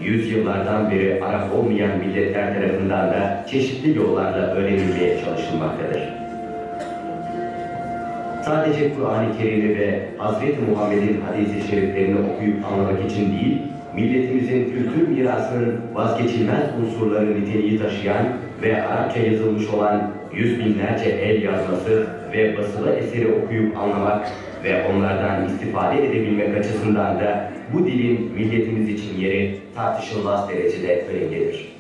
yüzyıllardan beri Arap olmayan milletler tarafından da çeşitli yollarla öğrenilmeye çalışılmaktadır. Sadece Kur'an-ı Kerim'i ve Hz. Muhammed'in hadis-i şeriflerini okuyup anlamak için değil, milletimizin kültür mirasının vazgeçilmez unsurları niteliği taşıyan ve Arapça yazılmış olan yüz binlerce el yazması ve basılı eseri okuyup anlamak ve onlardan istifade edebilmek açısından da bu dilin milletimiz için yeri tartışılmaz derecede önemlidir.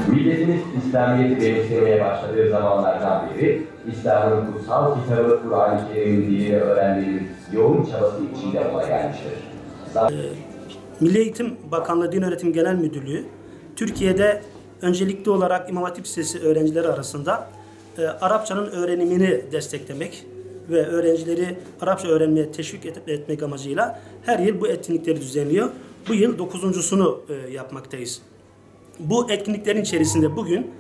Milletimiz İslamiyet'i benimsemeye başladığı zamanlardan beri İslam'ın kutsal kitabı Kur'an-ı Kerim'in dilini öğrenmenin yoğun çabası içinde ola gelmiştir. Milli Eğitim Bakanlığı Din Öğretim Genel Müdürlüğü, Türkiye'de öncelikli olarak İmam Hatip Lisesi öğrencileri arasında Arapçanın öğrenimini desteklemek ve öğrencileri Arapça öğrenmeye teşvik etmek amacıyla her yıl bu etkinlikleri düzenliyor. Bu yıl 9.sunu yapmaktayız. Bu etkinliklerin içerisinde bugün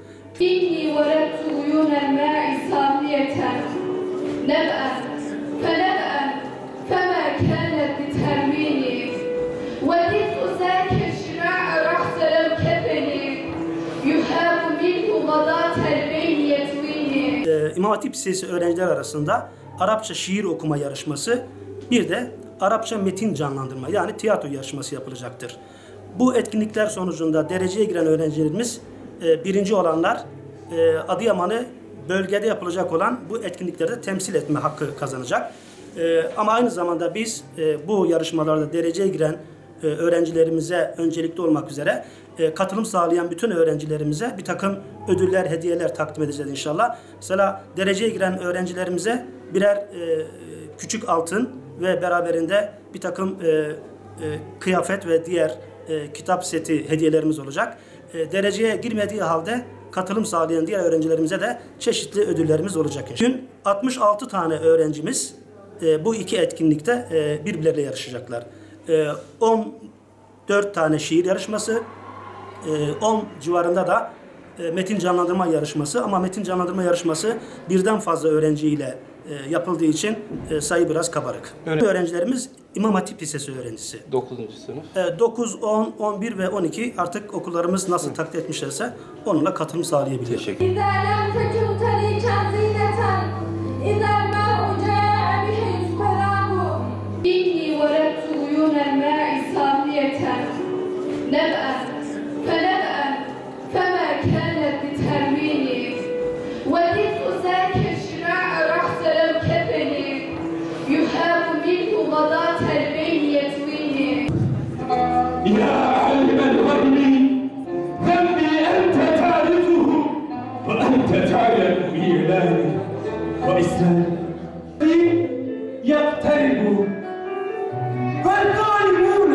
İmam Hatip Lisesi öğrenciler arasında Arapça şiir okuma yarışması, bir de Arapça metin canlandırma yani tiyatro yarışması yapılacaktır. Bu etkinlikler sonucunda dereceye giren öğrencilerimiz, birinci olanlar Adıyaman'ı bölgede yapılacak olan bu etkinliklerde temsil etme hakkı kazanacak. Ama aynı zamanda biz bu yarışmalarda dereceye giren öğrencilerimize öncelikli olmak üzere katılım sağlayan bütün öğrencilerimize bir takım ödüller, hediyeler takdim edeceğiz inşallah. Mesela dereceye giren öğrencilerimize birer küçük altın ve beraberinde bir takım kıyafet ve diğer kitap seti hediyelerimiz olacak. Dereceye girmediği halde katılım sağlayan diğer öğrencilerimize de çeşitli ödüllerimiz olacak. Bugün 66 tane öğrencimiz bu iki etkinlikte birbirleriyle yarışacaklar. 14 tane şiir yarışması, 10 civarında da metin canlandırma yarışması, ama metin canlandırma yarışması birden fazla öğrenciyle yapıldığı için sayı biraz kabarık. Öğrencilerimiz İmam Hatip Lisesi öğrencisi. 9. sınıf. 9, 10, 11 ve 12 artık okullarımız nasıl takdir etmişlerse onunla katılım sağlayabiliyor. Teşekkür ederim. يا عالم الغيب ذنبي أنت تعرفه وأنت تعلم بإعلاني وإسلامي يقترب والظالمون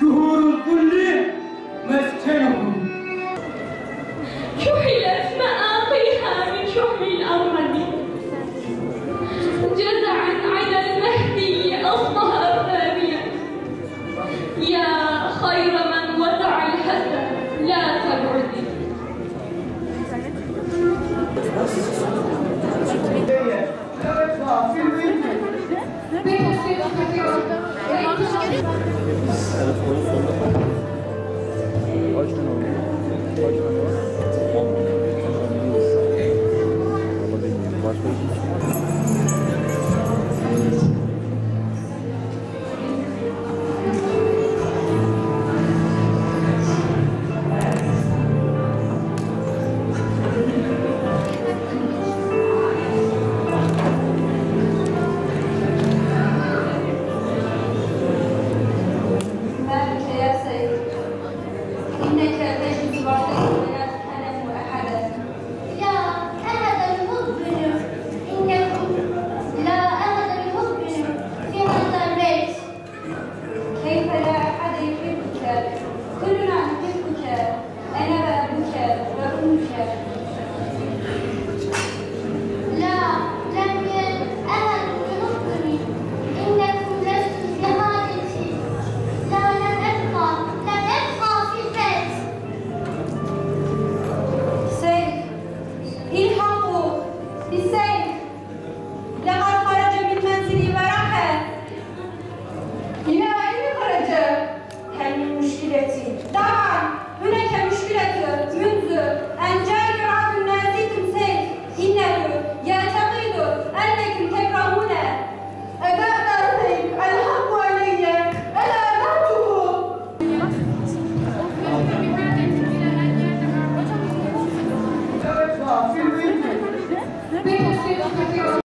شهور الذل مسكنهم شحلت مآقيها من شحم الأرض جزعا على المهدي أصبح ثانيا يا خير من وضع الحسن لا تبعدي Başka hiç